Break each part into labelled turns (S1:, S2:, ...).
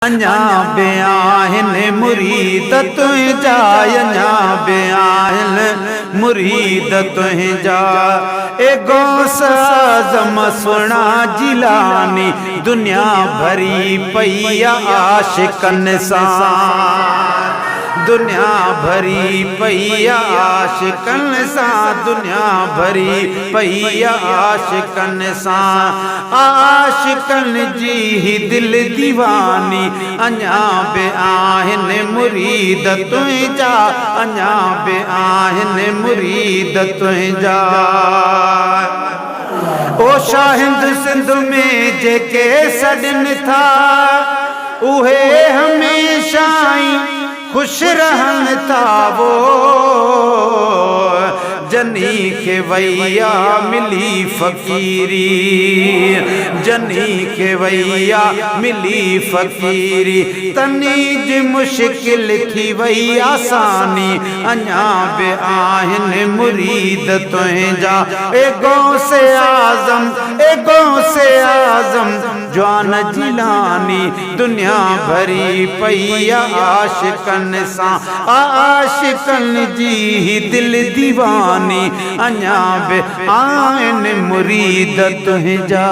S1: अञा बेआहिन मुरीद तुंहिंजा अञा बेआहिन मुरीद तुंहिंजा ए गौस आज़म सुहिणा जिलानी दुनिया भरी पई आशिकन सां दुनिया भरी पई आशिकन सां दुनिया भरी पई आशिकन सां आशिकन जी ही दिल दीवानी अञा बे आहिन मुरीद तुंहिंजा अञा बे आहिन मुरीद तुंहिंजा ओ शाहिंद सिंध में जेके सॾनि था उहे हमेशा खुश रहन था वो जनी के वैया मिली फकीरी जनी के वैया मिली फकीरी तनीज मुश्किल थी वई आसानी अञा बे आहिन मुरीद तुंहिंजा ए गौसे आज़म जवान जिलानी दुनिया भरी पई आशिकन सां आशिकन जी ही दिल दीवानी अञा बे आहिन मुरीद तुंहिंजा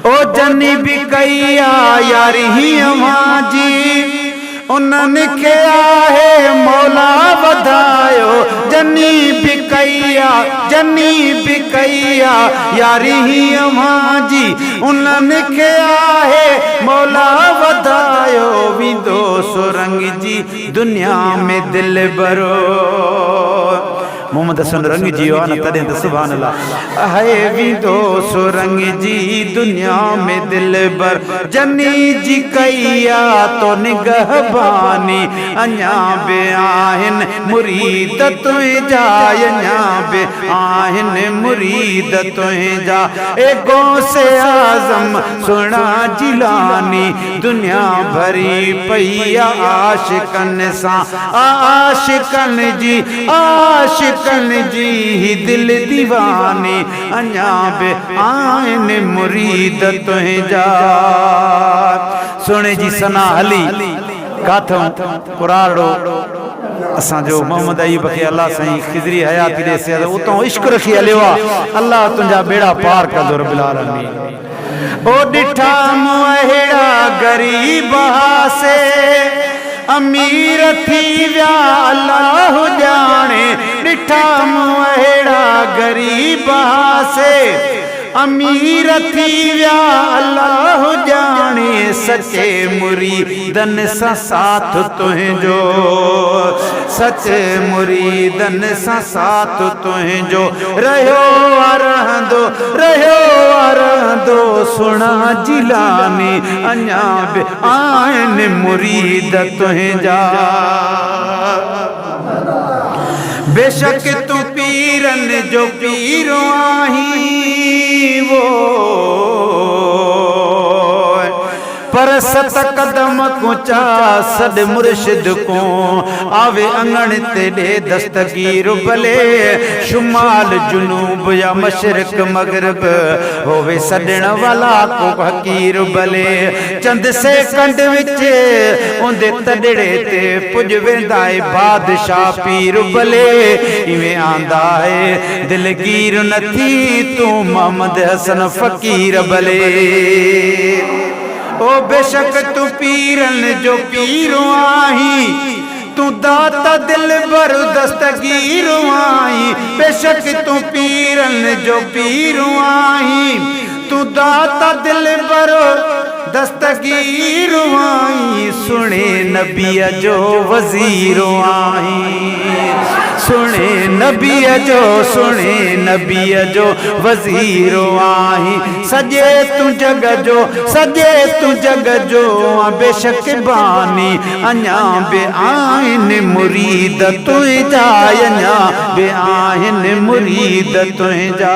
S1: ओ जनी भी कई यारी अवां जी उन्हनि खे आहे मौला वधायो जनी भी कई यारी अवां जी उन्हनि खे आहे मौला वधायो विंदो सुरंग जी दुनिया में दिल भरो मोहम्मद हसन रंग जी न तॾहिं त सुभान अल्लाह है विंदो सुरंग जी दुनिया में दिल भर जनी जी कईया तो निगहबानी अञा बे आहिन मुरीद तुंहिंजा अञा बे आहिन मुरीद तुंहिंजा ए गौसे आज़म सुहिणा जिलानी दुनिया भरी पई आशिकन सां आशिकन जी ही दिल दीवानी अञा बे आहिन मुरीद तुंहिंजा सोने जी सना हली काथों कुराड़ो असांजो मोहम्मद अयूब खे अल्लाह साईं खिजरी हयाती ॾे से उतो इश्क रखी हलियो अल्लाह तुंहिंजा बेड़ा पार कंदो रब्बिल आलमीन ओ ॾिठा मुअहिड़ा गरीब से अमीर थी विया अल्लाह जाने ॾिठा मुअहिड़ा गरीब से अमीर थी विया अल्लाह जाने सचे मुरीदन सां साथ तुंहिंजो सचे मुरीदन सां साथ तुंहिंजो रहियो रहंदो सुहिणा जिलानी अञा बि आहिन मुरीद तुंहिंजा बेशक तू पीरन जो पीरो आहीं वो पर सत कदम कुचा सद मुर्शिद को आवे अंगण ते दे दस्तगीर भले शुमाल जुनूब या मशरक मगरब होवे सडण वाला को हकीर भले चंद से कंड विच उंदे तड़ड़े ते पुज वेंदा है बादशाह पीर भले इवें आंदा है दिलगीर नथी तू मोहम्मद हसन फकीर भले ओ बेशक तू पीरन जो पीरो आही तू दाता दिल भर दस्तगीर आई बेशक तू पीरन जो पीरो आही तू दाता दिल भर दस्तगीर आई सुने नबी जो वजीर आई सुने नबी जो वजीर आई सजे तू जग जो बेशक बानी अञा बे आहिन मुरीद तुंहिंजा अञा बे आहिन मुरीद तुंहिंजा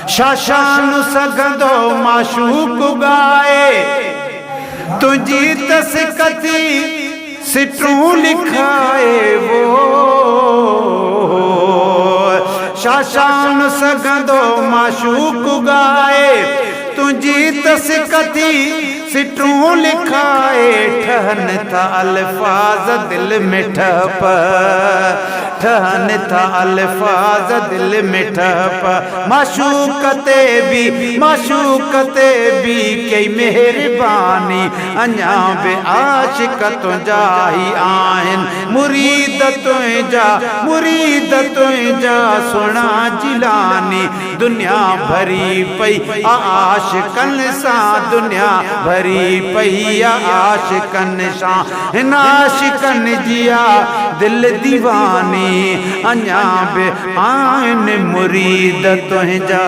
S1: शाशान सघंदो माशूक गाए तुझी तस्कती सिटरूं लिखाए वो शाशान सघंदो माशूक गाए तुझी तस्कती सिटरूं लिखाए ठहन था अल्फाज दिल में ठप ठहन था अल्फाज दिल में ठप माशूकते भी कई मेहरबानी अञा बे आशिक तुझा ही आहिन मुरीद तुझा सुना जिलानी दुनिया भरी पई आशिकन सां दुनिया भरी पई आशिकन सां हिन आशिकन जिया दिल दीवानी अञा बे आहिन मुरीद तुझा